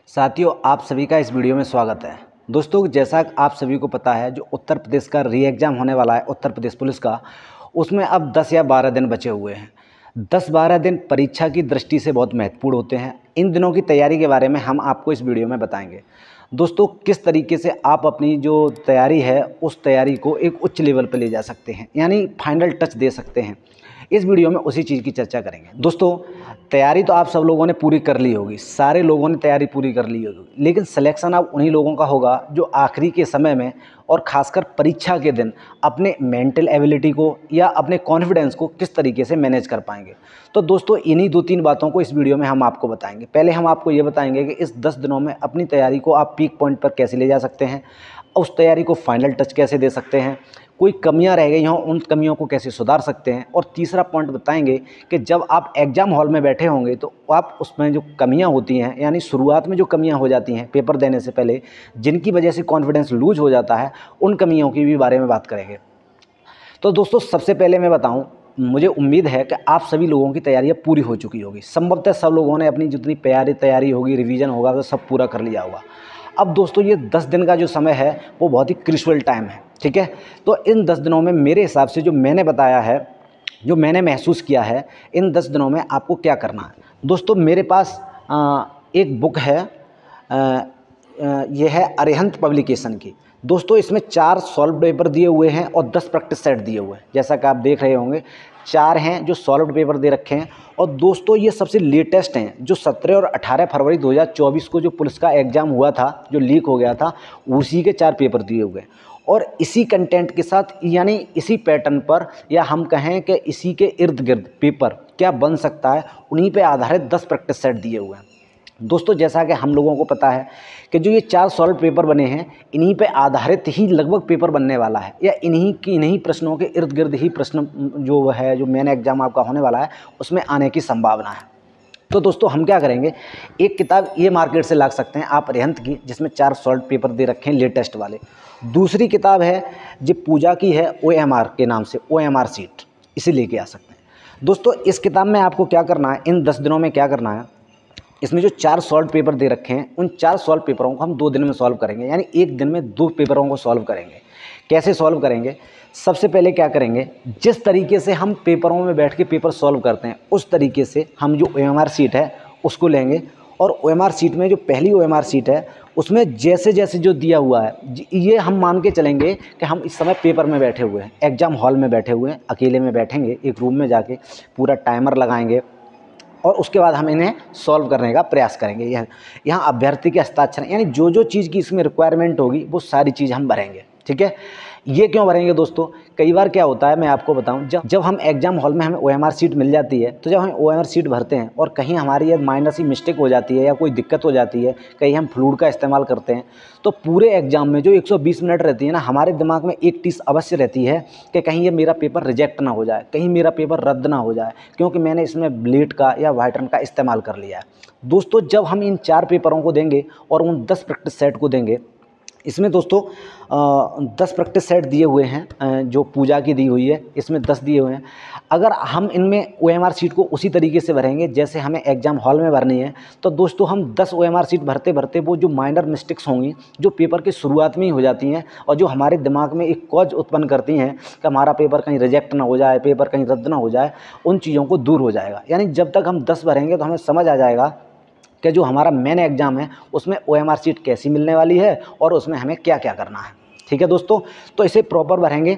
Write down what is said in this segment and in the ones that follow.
साथियों, आप सभी का इस वीडियो में स्वागत है। दोस्तों, जैसा आप सभी को पता है, जो उत्तर प्रदेश का री एग्ज़ाम होने वाला है उत्तर प्रदेश पुलिस का, उसमें अब 10 या 12 दिन बचे हुए हैं। 10-12 दिन परीक्षा की दृष्टि से बहुत महत्वपूर्ण होते हैं। इन दिनों की तैयारी के बारे में हम आपको इस वीडियो में बताएंगे। दोस्तों, किस तरीके से आप अपनी जो तैयारी है उस तैयारी को एक उच्च लेवल पर ले जा सकते हैं, यानी फाइनल टच दे सकते हैं। इस वीडियो में उसी चीज़ की चर्चा करेंगे। दोस्तों, तैयारी तो आप सब लोगों ने पूरी कर ली होगी, सारे लोगों ने तैयारी पूरी कर ली होगी, लेकिन सिलेक्शन अब उन्हीं लोगों का होगा जो आखिरी के समय में और ख़ासकर परीक्षा के दिन अपने मेंटल एबिलिटी को या अपने कॉन्फिडेंस को किस तरीके से मैनेज कर पाएंगे। तो दोस्तों, इन्हीं 2-3 बातों को इस वीडियो में हम आपको बताएंगे। पहले हम आपको ये बताएंगे कि इस 10 दिनों में अपनी तैयारी को आप पीक पॉइंट पर कैसे ले जा सकते हैं, उस तैयारी को फाइनल टच कैसे दे सकते हैं, कोई कमियां रह गई हों उन कमियों को कैसे सुधार सकते हैं, और तीसरा पॉइंट बताएंगे कि जब आप एग्ज़ाम हॉल में बैठे होंगे तो आप उसमें जो कमियां होती हैं, यानी शुरुआत में जो कमियां हो जाती हैं पेपर देने से पहले, जिनकी वजह से कॉन्फिडेंस लूज हो जाता है, उन कमियों की भी बारे में बात करेंगे। तो दोस्तों, सबसे पहले मैं बताऊं, मुझे उम्मीद है कि आप सभी लोगों की तैयारियां पूरी हो चुकी होगी। संभवतः सब लोगों ने अपनी जितनी तैयारी होगी, रिवीजन होगा, तो सब पूरा कर लिया होगा। अब दोस्तों, ये 10 दिन का जो समय है वो बहुत ही क्रूशियल टाइम है, ठीक है। तो इन 10 दिनों में मेरे हिसाब से जो मैंने बताया है, जो मैंने महसूस किया है, इन 10 दिनों में आपको क्या करना है। दोस्तों, मेरे पास एक बुक है, ये है अरिहंत पब्लिकेशन की। दोस्तों, इसमें 4 सॉल्व पेपर दिए हुए हैं और 10 प्रैक्टिस सेट दिए हुए हैं। जैसा कि आप देख रहे होंगे, 4 हैं जो सॉल्व पेपर दे रखे हैं। और दोस्तों, ये सबसे लेटेस्ट हैं, जो 17 और 18 फरवरी 2024 को जो पुलिस का एग्ज़ाम हुआ था, जो लीक हो गया था, उसी के 4 पेपर दिए हुए हैं। और इसी कंटेंट के साथ, यानी इसी पैटर्न पर, या हम कहें कि इसी के इर्द गिर्द पेपर क्या बन सकता है, उन्हीं पे आधारित 10 प्रैक्टिस सेट दिए हुए हैं। दोस्तों, जैसा कि हम लोगों को पता है कि जो ये 4 सॉल्व पेपर बने हैं, इन्हीं पे आधारित ही लगभग पेपर बनने वाला है, या इन्हीं प्रश्नों के इर्द गिर्द ही प्रश्न जो है, जो मेन एग्ज़ाम आपका होने वाला है, उसमें आने की संभावना है। तो दोस्तों, हम क्या करेंगे, एक किताब ये मार्केट से ला सकते हैं आप अरिहंत की, जिसमें 4 सॉल्व पेपर दे रखे हैं लेटेस्ट वाले। दूसरी किताब है जो पूजा की है, OMR के नाम से, OMR सीट, इसे लेके आ सकते हैं। दोस्तों, इस किताब में आपको क्या करना है, इन 10 दिनों में क्या करना है, इसमें जो 4 सॉल्व पेपर दे रखे हैं, उन 4 सॉल्व पेपरों को हम 2 दिन में सॉल्व करेंगे, यानी एक दिन में 2 पेपरों को सॉल्व करेंगे। कैसे सॉल्व करेंगे? सबसे पहले क्या करेंगे, जिस तरीके से हम पेपरों में बैठ के पेपर सॉल्व करते हैं, उस तरीके से हम जो OMR सीट है उसको लेंगे। और OMR सीट में जो पहली OMR सीट है, उसमें जैसे जैसे जो दिया हुआ है, ये हम मान के चलेंगे कि हम इस समय पेपर में बैठे हुए हैं, एग्ज़ाम हॉल में बैठे हुए हैं, अकेले में बैठेंगे, एक रूम में जाके पूरा टाइमर लगाएंगे और उसके बाद हम इन्हें सॉल्व करने का प्रयास करेंगे। यहाँ अभ्यर्थी के हस्ताक्षर, यानी जो जो चीज़ की इसमें रिक्वायरमेंट होगी वो सारी चीज़ हम भरेंगे, ठीक है। ये क्यों भरेंगे दोस्तों? कई बार क्या होता है, मैं आपको बताऊं, जब हम एग्ज़ाम हॉल में हमें OMR सीट मिल जाती है, तो जब हम OMR सीट भरते हैं और कहीं हमारी ये माइनर सी मिस्टेक हो जाती है या कोई दिक्कत हो जाती है, कहीं हम फ्लूड का इस्तेमाल करते हैं, तो पूरे एग्ज़ाम में जो 120 मिनट रहती है ना, हमारे दिमाग में एक चीज़ अवश्य रहती है कि कहीं ये मेरा पेपर रिजेक्ट ना हो जाए, कहीं मेरा पेपर रद्द ना हो जाए, क्योंकि मैंने इसमें ब्लेड का या वाइट रन का इस्तेमाल कर लिया है। दोस्तों, जब हम इन 4 पेपरों को देंगे और उन 10 प्रैक्टिस सेट को देंगे, इसमें दोस्तों 10 प्रैक्टिस सेट दिए हुए हैं, जो पूजा की दी हुई है, इसमें 10 दिए हुए हैं। अगर हम इनमें OMR सीट को उसी तरीके से भरेंगे जैसे हमें एग्ज़ाम हॉल में भरनी है, तो दोस्तों हम 10 OMR सीट भरते भरते वो जो माइनर मिस्टेक्स होंगी, जो पेपर की शुरुआत में ही हो जाती हैं और जो हमारे दिमाग में एक कॉज उत्पन्न करती हैं कि हमारा पेपर कहीं रिजेक्ट ना हो जाए, पेपर कहीं रद्द ना हो जाए, उन चीज़ों को दूर हो जाएगा। यानी जब तक हम 10 भरेंगे तो हमें समझ आ जाएगा कि जो हमारा मेन एग्ज़ाम है उसमें OMR सीट कैसी मिलने वाली है और उसमें हमें क्या क्या करना है, ठीक है दोस्तों। तो इसे प्रॉपर भरेंगे।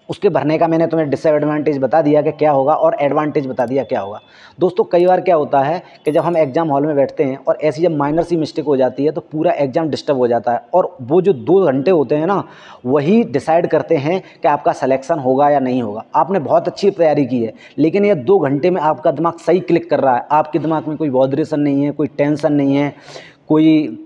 उसके भरने का मैंने तुम्हें डिसएडवांटेज बता दिया कि क्या होगा और एडवांटेज बता दिया क्या होगा। दोस्तों, कई बार क्या होता है कि जब हम एग्ज़ाम हॉल में बैठते हैं और ऐसी जब माइनर सी मिस्टेक हो जाती है तो पूरा एग्ज़ाम डिस्टर्ब हो जाता है, और वो जो 2 घंटे होते हैं ना, वही डिसाइड करते हैं कि आपका सिलेक्शन होगा या नहीं होगा। आपने बहुत अच्छी तैयारी की है, लेकिन ये 2 घंटे में आपका दिमाग सही क्लिक कर रहा है, आपके दिमाग में कोई वाइब्रेशन नहीं है, कोई टेंशन नहीं है, कोई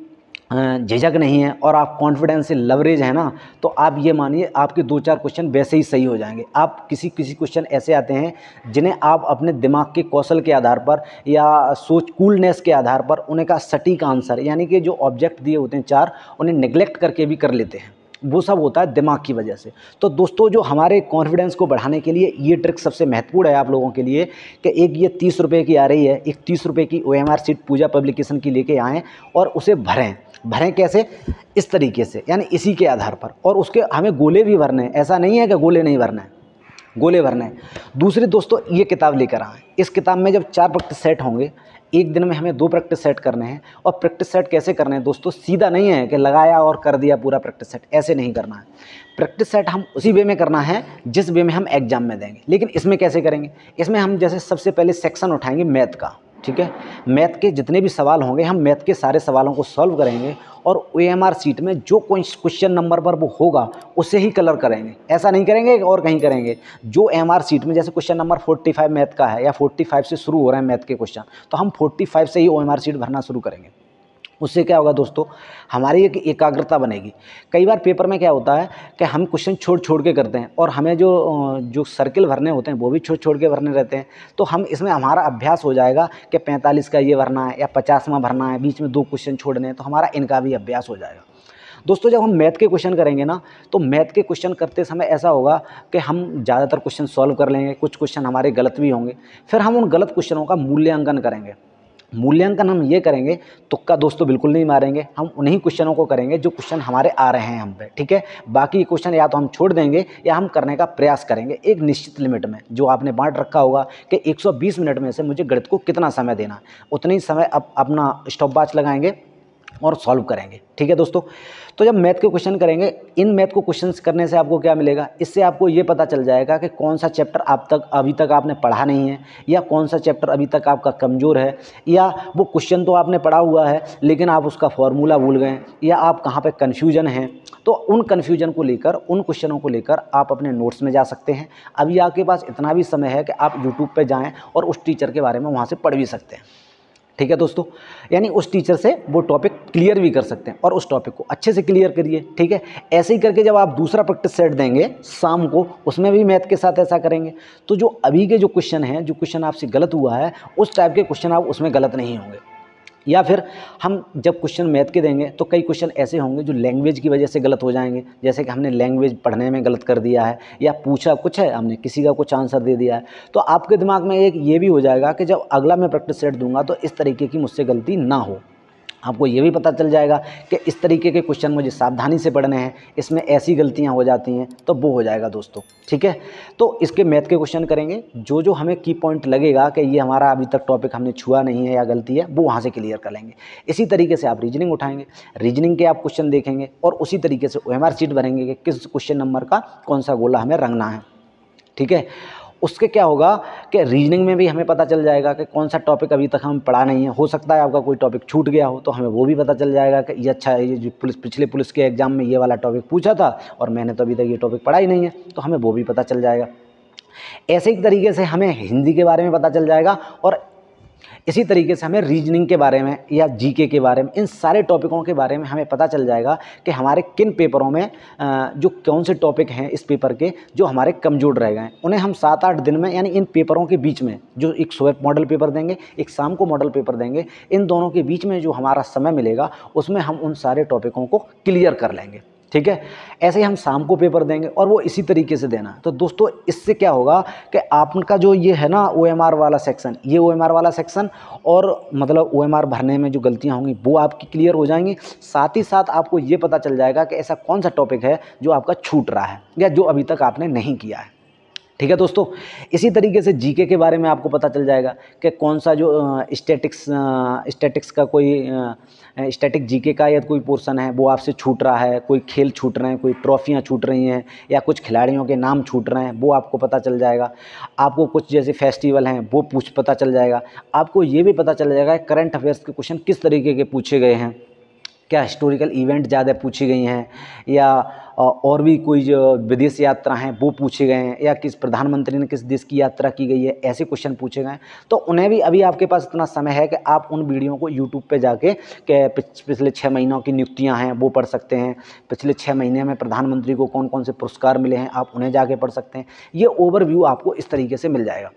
झिझक नहीं है, और आप कॉन्फिडेंस से लवरेज है ना, तो आप ये मानिए आपके 2-4 क्वेश्चन वैसे ही सही हो जाएंगे। आप किसी क्वेश्चन ऐसे आते हैं जिन्हें आप अपने दिमाग के कौशल के आधार पर या सोच कूलनेस के आधार पर उन्हें का सटीक आंसर, यानी कि जो ऑब्जेक्ट दिए होते हैं 4, उन्हें नेग्लेक्ट करके भी कर लेते हैं। वो सब होता है दिमाग की वजह से। तो दोस्तों जो हमारे कॉन्फिडेंस को बढ़ाने के लिए ये ट्रिक सबसे महत्वपूर्ण है आप लोगों के लिए कि एक ये 30 रुपये की आ रही है, एक 30 रुपये की OMR शीट पूजा पब्लिकेशन की लेके आएँ और उसे भरें कैसे, इस तरीके से, यानी इसी के आधार पर। और उसके हमें गोले भी भरने हैं, ऐसा नहीं है कि गोले नहीं भरना है, गोले भरने हैं। दूसरी दोस्तों ये किताब लेकर आएँ, इस किताब में जब 4 प्रैक्टिस सेट होंगे, एक दिन में हमें 2 प्रैक्टिस सेट करने हैं। और प्रैक्टिस सेट कैसे करने हैं दोस्तों, सीधा नहीं है कि लगाया और कर दिया पूरा प्रैक्टिस सेट, ऐसे नहीं करना है। प्रैक्टिस सेट हम उसी वे में करना है जिस वे में हम एग्जाम में देंगे। लेकिन इसमें कैसे करेंगे, इसमें हम जैसे सबसे पहले सेक्शन उठाएंगे मैथ का, ठीक है। मैथ के जितने भी सवाल होंगे हम मैथ के सारे सवालों को सॉल्व करेंगे और OMR शीट में जो क्वेश्चन नंबर पर वो होगा उसे ही कलर करेंगे, ऐसा नहीं करेंगे और कहीं करेंगे। जो OMR शीट में जैसे क्वेश्चन नंबर 45 मैथ का है या 45 से शुरू हो रहे हैं मैथ के क्वेश्चन, तो हम 45 से ही OMR शीट भरना शुरू करेंगे। उससे क्या होगा दोस्तों, हमारी एक एकाग्रता बनेगी। कई बार पेपर में क्या होता है कि हम क्वेश्चन छोड़ के करते हैं और हमें जो सर्किल भरने होते हैं वो भी छोड़ के भरने रहते हैं। तो हम इसमें हमारा अभ्यास हो जाएगा कि 45 का ये भरना है या 50वां भरना है, बीच में 2 क्वेश्चन छोड़ने हैं, तो हमारा इनका भी अभ्यास हो जाएगा। दोस्तों जब हम मैथ के क्वेश्चन करेंगे ना, तो मैथ के क्वेश्चन करते समय ऐसा होगा कि हम ज़्यादातर क्वेश्चन सॉल्व कर लेंगे, कुछ क्वेश्चन हमारे गलत भी होंगे। फिर हम उन गलत क्वेश्चनों का मूल्यांकन करेंगे। मूल्यांकन हम ये करेंगे, तुक्का दोस्तों बिल्कुल नहीं मारेंगे, हम उन्हीं क्वेश्चनों को करेंगे जो क्वेश्चन हमारे आ रहे हैं हम पे, ठीक है। बाकी क्वेश्चन या तो हम छोड़ देंगे या हम करने का प्रयास करेंगे एक निश्चित लिमिट में। जो आपने बांट रखा होगा कि 120 मिनट में से मुझे गणित को कितना समय देना है, उतने ही समय अपना स्टॉप वॉच लगाएंगे और सॉल्व करेंगे, ठीक है दोस्तों। तो जब मैथ के क्वेश्चन करेंगे, इन मैथ को क्वेश्चंस करने से आपको क्या मिलेगा, इससे आपको ये पता चल जाएगा कि कौन सा चैप्टर अभी तक आपने पढ़ा नहीं है, या कौन सा चैप्टर अभी तक आपका कमज़ोर है, या वो क्वेश्चन तो आपने पढ़ा हुआ है लेकिन आप उसका फॉर्मूला भूल गए, या आप कहाँ पे कन्फ्यूजन हैं। तो उन कन्फ्यूजन को लेकर, उन क्वेश्चनों को लेकर आप अपने नोट्स में जा सकते हैं। अभी आपके पास इतना भी समय है कि आप यूट्यूब पर जाएँ और उस टीचर के बारे में वहाँ से पढ़ भी सकते हैं, ठीक है दोस्तों। यानी उस टीचर से वो टॉपिक क्लियर भी कर सकते हैं और उस टॉपिक को अच्छे से क्लियर करिए, ठीक है। ऐसे ही करके जब आप दूसरा प्रैक्टिस सेट देंगे शाम को, उसमें भी मैथ के साथ ऐसा करेंगे, तो जो अभी के जो क्वेश्चन हैं, जो क्वेश्चन आपसे गलत हुआ है, उस टाइप के क्वेश्चन आप उसमें गलत नहीं होंगे। या फिर हम जब क्वेश्चन मैथ के देंगे तो कई क्वेश्चन ऐसे होंगे जो लैंग्वेज की वजह से गलत हो जाएंगे, जैसे कि हमने लैंग्वेज पढ़ने में गलत कर दिया है, या पूछा कुछ है हमने, किसी का कुछ आंसर दे दिया है। तो आपके दिमाग में एक ये भी हो जाएगा कि जब अगला मैं प्रैक्टिस सेट दूंगा तो इस तरीके की मुझसे गलती ना हो। आपको ये भी पता चल जाएगा कि इस तरीके के क्वेश्चन मुझे सावधानी से पढ़ने हैं, इसमें ऐसी गलतियां हो जाती हैं, तो वो हो जाएगा दोस्तों, ठीक है। तो इसके मैथ के क्वेश्चन करेंगे, जो हमें की पॉइंट लगेगा कि ये हमारा अभी तक टॉपिक हमने छुआ नहीं है या गलती है, वो वहाँ से क्लियर कर लेंगे। इसी तरीके से आप रीजनिंग उठाएंगे, रीजनिंग के आप क्वेश्चन देखेंगे और उसी तरीके से OMR शीट भरेंगे कि किस क्वेश्चन नंबर का कौन सा गोला हमें रंगना है, ठीक है। उसके क्या होगा कि रीजनिंग में भी हमें पता चल जाएगा कि कौन सा टॉपिक अभी तक हम पढ़ा नहीं है। हो सकता है आपका कोई टॉपिक छूट गया हो, तो हमें वो भी पता चल जाएगा कि ये अच्छा है, ये जो पिछले पुलिस के एग्जाम में ये वाला टॉपिक पूछा था और मैंने तो अभी तक ये टॉपिक पढ़ा ही नहीं है, तो हमें वो भी पता चल जाएगा। ऐसे ही तरीके से हमें हिंदी के बारे में पता चल जाएगा और इसी तरीके से हमें रीजनिंग के बारे में या जीके के बारे में, इन सारे टॉपिकों के बारे में हमें पता चल जाएगा कि हमारे किन पेपरों में जो कौन से टॉपिक हैं इस पेपर के जो हमारे कमज़ोर रह गए, उन्हें हम 7-8 दिन में, यानी इन पेपरों के बीच में, जो एक सुबह मॉडल पेपर देंगे, एक शाम को मॉडल पेपर देंगे, इन दोनों के बीच में जो हमारा समय मिलेगा उसमें हम उन सारे टॉपिकों को क्लियर कर लेंगे, ठीक है। ऐसे ही हम शाम को पेपर देंगे और वो इसी तरीके से देना है। तो दोस्तों इससे क्या होगा कि आपका जो ये है ना OMR वाला सेक्शन, ये OMR वाला सेक्शन और मतलब OMR भरने में जो गलतियां होंगी वो आपकी क्लियर हो जाएंगी। साथ ही साथ आपको ये पता चल जाएगा कि ऐसा कौन सा टॉपिक है जो आपका छूट रहा है या जो अभी तक आपने नहीं किया है, ठीक है दोस्तों। इसी तरीके से जीके के बारे में आपको पता चल जाएगा कि कौन सा जो स्टैटिक्स का कोई स्टैटिक जीके का या कोई पोर्शन है वो आपसे छूट रहा है, कोई खेल छूट रहे हैं, कोई ट्रॉफियाँ छूट रही हैं या कुछ खिलाड़ियों के नाम छूट रहे हैं, वो आपको पता चल जाएगा। आपको कुछ जैसे फेस्टिवल हैं वो पता चल जाएगा। आपको ये भी पता चल जाएगा करंट अफेयर्स के क्वेश्चन किस तरीके के पूछे गए हैं, क्या हिस्टोरिकल इवेंट ज़्यादा पूछी गई हैं या और भी कोई जो विदेश यात्रा हैं वो पूछे गए हैं, या किस प्रधानमंत्री ने किस देश की यात्रा की गई है, ऐसे क्वेश्चन पूछे गए हैं। तो उन्हें भी अभी आपके पास इतना समय है कि आप उन वीडियो को यूट्यूब पे जाके कि पिछले 6 महीनों की नियुक्तियां हैं वो पढ़ सकते हैं, पिछले 6 महीने में प्रधानमंत्री को कौन कौन से पुरस्कार मिले हैं आप उन्हें जाके पढ़ सकते हैं। ये ओवरव्यू आपको इस तरीके से मिल जाएगा।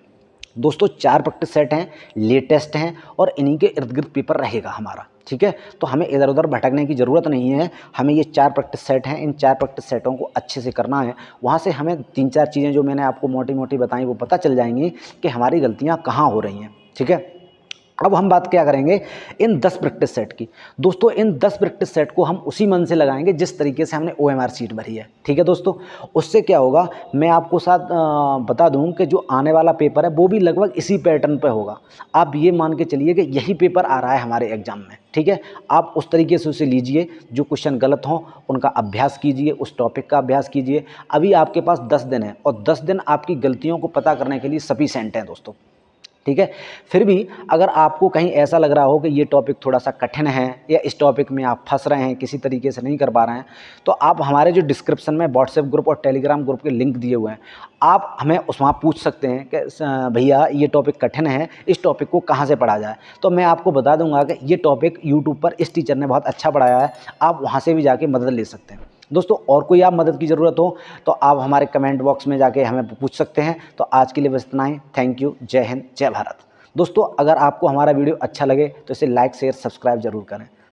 दोस्तों 4 प्रैक्टिस सेट हैं, लेटेस्ट हैं और इन्हीं के इर्द गिर्द पेपर रहेगा हमारा। ठीक है। तो हमें इधर उधर भटकने की ज़रूरत नहीं है, हमें ये 4 प्रैक्टिस सेट हैं, इन 4 प्रैक्टिस सेटों को अच्छे से करना है। वहाँ से हमें 3-4 चीज़ें जो मैंने आपको मोटी-मोटी बताई वो पता चल जाएंगी कि हमारी गलतियाँ कहाँ हो रही हैं, ठीक है। अब हम बात क्या करेंगे इन 10 प्रैक्टिस सेट की। दोस्तों इन 10 प्रैक्टिस सेट को हम उसी मन से लगाएंगे जिस तरीके से हमने OMR शीट भरी है, ठीक है दोस्तों। उससे क्या होगा, मैं आपको साथ बता दूं कि जो आने वाला पेपर है वो भी लगभग इसी पैटर्न पे होगा। आप ये मान के चलिए कि यही पेपर आ रहा है हमारे एग्जाम में, ठीक है। आप उस तरीके से उसे लीजिए, जो क्वेश्चन गलत हों उनका अभ्यास कीजिए, उस टॉपिक का अभ्यास कीजिए। अभी आपके पास 10 दिन है और 10 दिन आपकी गलतियों को पता करने के लिए सफिशिएंट हैं दोस्तों, ठीक है। फिर भी अगर आपको कहीं ऐसा लग रहा हो कि ये टॉपिक थोड़ा सा कठिन है या इस टॉपिक में आप फंस रहे हैं, किसी तरीके से नहीं कर पा रहे हैं, तो आप हमारे जो डिस्क्रिप्शन में व्हाट्सएप ग्रुप और टेलीग्राम ग्रुप के लिंक दिए हुए हैं, आप हमें उस वहाँ पूछ सकते हैं कि भैया ये टॉपिक कठिन है, इस टॉपिक को कहाँ से पढ़ा जाए। तो मैं आपको बता दूंगा कि ये टॉपिक यूट्यूब पर इस टीचर ने बहुत अच्छा पढ़ाया है, आप वहाँ से भी जाके मदद ले सकते हैं। दोस्तों और कोई आप मदद की ज़रूरत हो तो आप हमारे कमेंट बॉक्स में जाके हमें पूछ सकते हैं। तो आज के लिए बस इतना ही। Thank you. जय हिंद, जय भारत। दोस्तों अगर आपको हमारा वीडियो अच्छा लगे तो इसे लाइक शेयर सब्सक्राइब जरूर करें।